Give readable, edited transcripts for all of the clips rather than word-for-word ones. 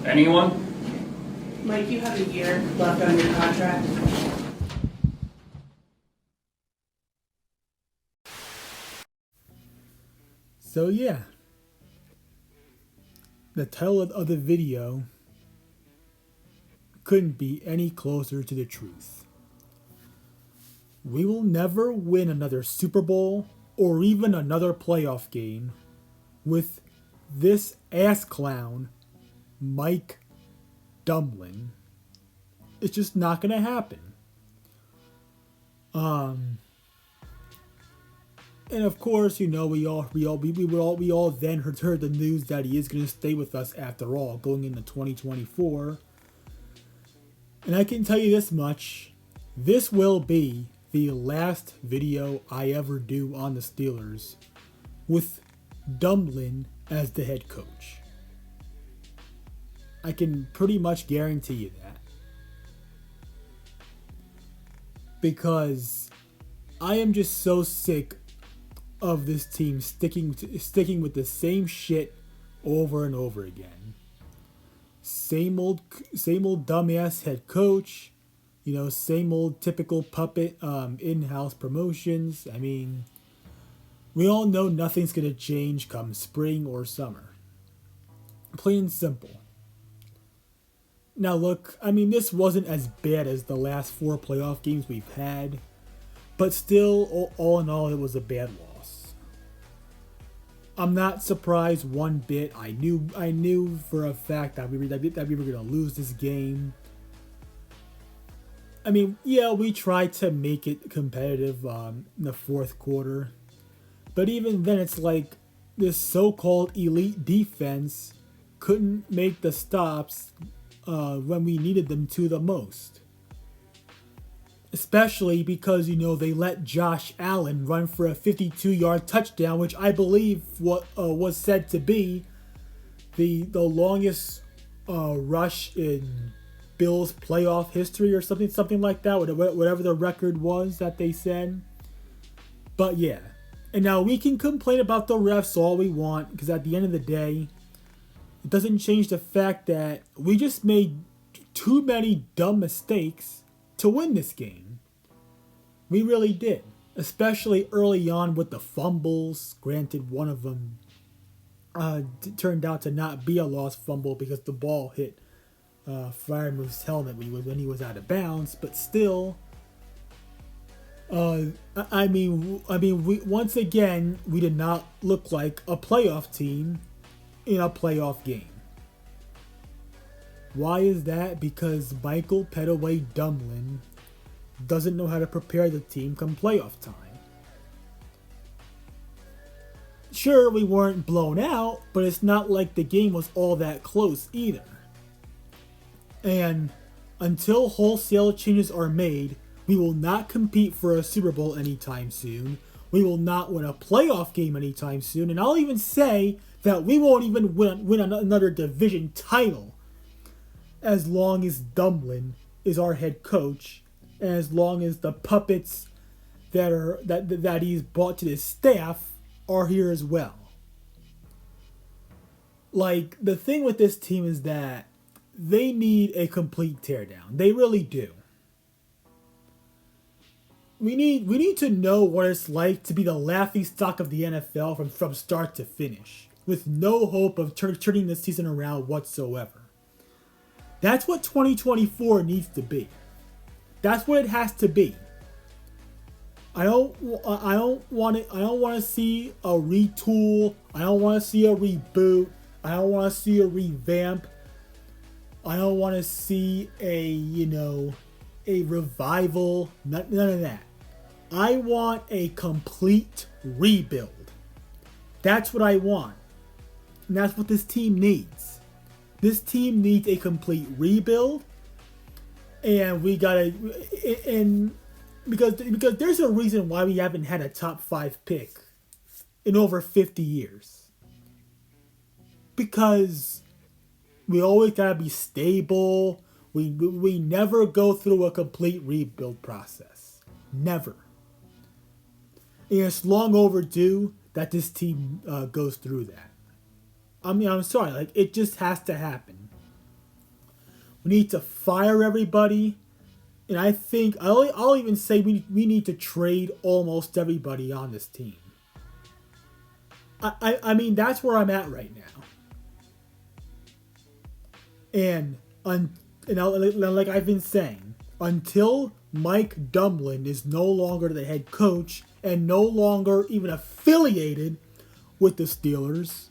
Anyone? Mike, you have a year left on your contract. So yeah, the title of the video couldn't be any closer to the truth. We will never win another Super Bowl or even another playoff game with this ass clown, Mike Tomlin. It's just not gonna happen. And of course, we all then heard the news that he is gonna stay with us after all, going into 2024. And I can tell you this much: this will be the last video I ever do on the Steelers with Tomlin as the head coach. I can pretty much guarantee you that. Because I am just so sick of this team sticking with the same shit over and over again. Same old dumbass head coach, same old typical puppet in-house promotions. I mean, we all know nothing's gonna change come spring or summer. Plain and simple. Now look, I mean, this wasn't as bad as the last 4 playoff games we've had, but still, all in all, it was a bad loss. I'm not surprised one bit. I knew for a fact that we were gonna lose this game. I mean, yeah, we tried to make it competitive in the fourth quarter, but even then, it's like this so-called elite defense couldn't make the stops when we needed them to the most. Especially because, they let Josh Allen run for a 52-yard touchdown, which I believe was said to be the longest rush in Bills playoff history or something like that, whatever the record was that they said. But yeah. And now we can complain about the refs all we want, because at the end of the day, it doesn't change the fact that we just made too many dumb mistakes to win this game. We really did. Especially early on with the fumbles. Granted, one of them turned out to not be a lost fumble because the ball hit Freiermuth's helmet when he was out of bounds. But still, we once again, we did not look like a playoff team in a playoff game. Why is that? Because Michael Petaway Tomlin doesn't know how to prepare the team come playoff time. Sure, we weren't blown out, but it's not like the game was all that close either. And until wholesale changes are made, we will not compete for a Super Bowl anytime soon. We will not win a playoff game anytime soon. And I'll even say that we won't even win another division title as long as Tomlin is our head coach, and as long as the puppets that he's brought to his staff are here as well. Like, the thing with this team is that they need a complete teardown. They really do. We need to know what it's like to be the laughingstock of the NFL from start to finish, with no hope of turning the season around whatsoever. That's what 2024 needs to be. That's what it has to be. I don't want to see a retool. I don't want to see a reboot. I don't want to see a revamp. I don't want to see a revival. None of that. I want a complete rebuild. That's what I want. And that's what this team needs. This team needs a complete rebuild. And we gotta, because there's a reason why we haven't had a top 5 pick in over 50 years. Because we always gotta be stable. We never go through a complete rebuild process. Never. And it's long overdue that this team goes through that. I mean, I'm sorry, like, it just has to happen. We need to fire everybody. And I think, I'll even say we need to trade almost everybody on this team. I mean, that's where I'm at right now. And like I've been saying, until Mike Tomlin is no longer the head coach and no longer even affiliated with the Steelers,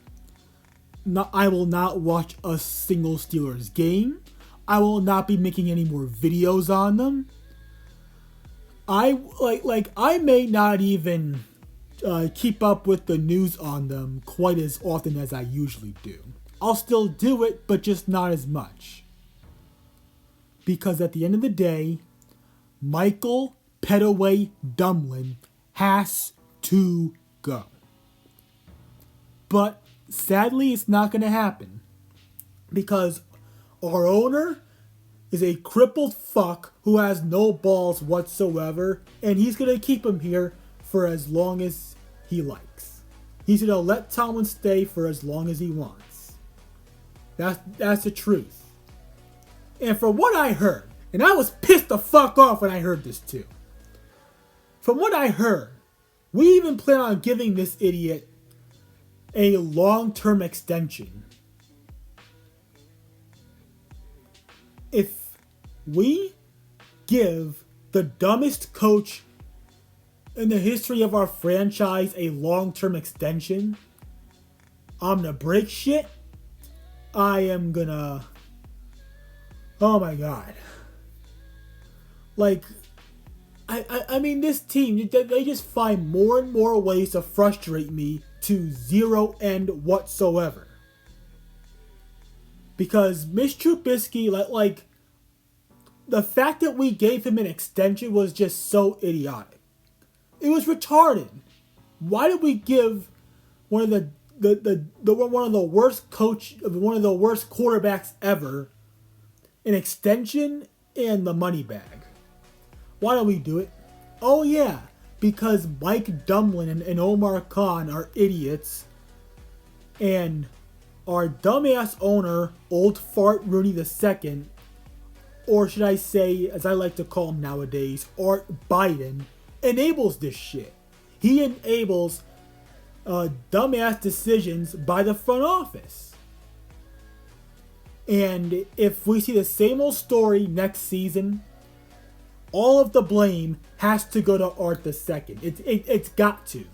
I will not watch a single Steelers game. I will not be making any more videos on them. I may not even keep up with the news on them quite as often as I usually do. I'll still do it, but just not as much. Because at the end of the day, Michael Petaway Tomlin has to go. But sadly, it's not going to happen. Because our owner is a crippled fuck who has no balls whatsoever, and he's going to keep him here for as long as he likes. He's going to let Tomlin stay for as long as he wants. That's the truth. And from what I heard, and I was pissed the fuck off when I heard this too. From what I heard, we even plan on giving this idiot a long-term extension. If we give the dumbest coach in the history of our franchise a long-term extension, I'm gonna break shit. I am gonna... Oh my god. Like, I mean, this team, they just find more and more ways to frustrate me to zero end whatsoever. Because Mitch Trubisky, like, the fact that we gave him an extension was just so idiotic. It was retarded. Why did we give one of the worst quarterbacks ever an extension and the money bag? Why don't we do it? Oh yeah, because Mike Tomlin and Omar Khan are idiots, and our dumbass owner, Old Fart Rooney II, or should I say, as I like to call him nowadays, Art Biden, enables this shit. He enables dumbass decisions by the front office. And if we see the same old story next season, all of the blame has to go to Art II. It's got to.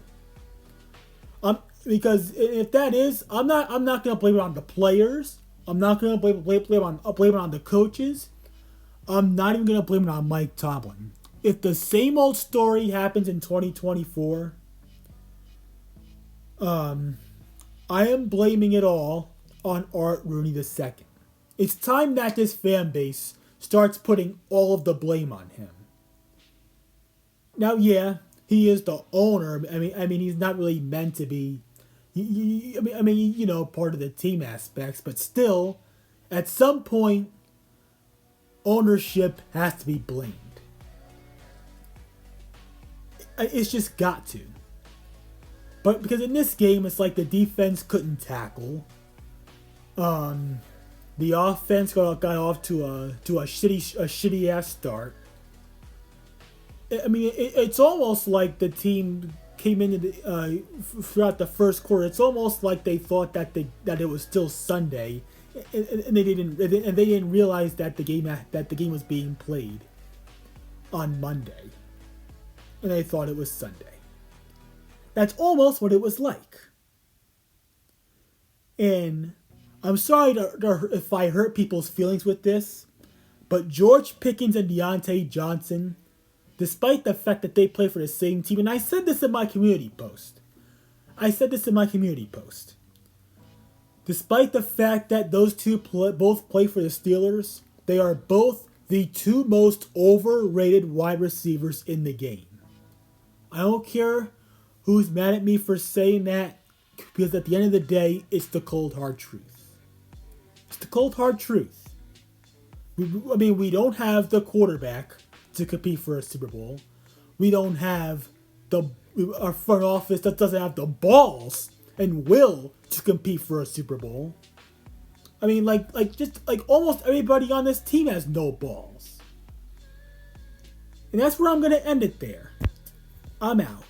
Because if that is, I'm not gonna blame it on the players. I'm not gonna blame it on the coaches. I'm not even gonna blame it on Mike Tomlin. If the same old story happens in 2024, I am blaming it all on Art Rooney II. It's time that this fan base starts putting all of the blame on him. Now, yeah, he is the owner. I mean, he's not really meant to be. Part of the team aspects, but still, at some point, ownership has to be blamed. It's just got to. But because in this game, it's like the defense couldn't tackle. The offense got off to a shitty ass start. I mean, it's almost like the team came into throughout the first quarter. It's almost like they thought that it was still Sunday, and they didn't realize that the game was being played on Monday, and they thought it was Sunday. That's almost what it was like. And I'm sorry if I hurt people's feelings with this, but George Pickens and Deontay Johnson, despite the fact that they play for the same team, and I said this in my community post. Despite the fact that those two both play for the Steelers, they are both the two most overrated wide receivers in the game. I don't care who's mad at me for saying that, because at the end of the day, it's the cold hard truth. It's the cold hard truth. We don't have the quarterback to compete for a Super Bowl. We don't have our front office that doesn't have the balls and will to compete for a Super Bowl. I mean, just almost everybody on this team has no balls. And that's where I'm going to end it there. I'm out.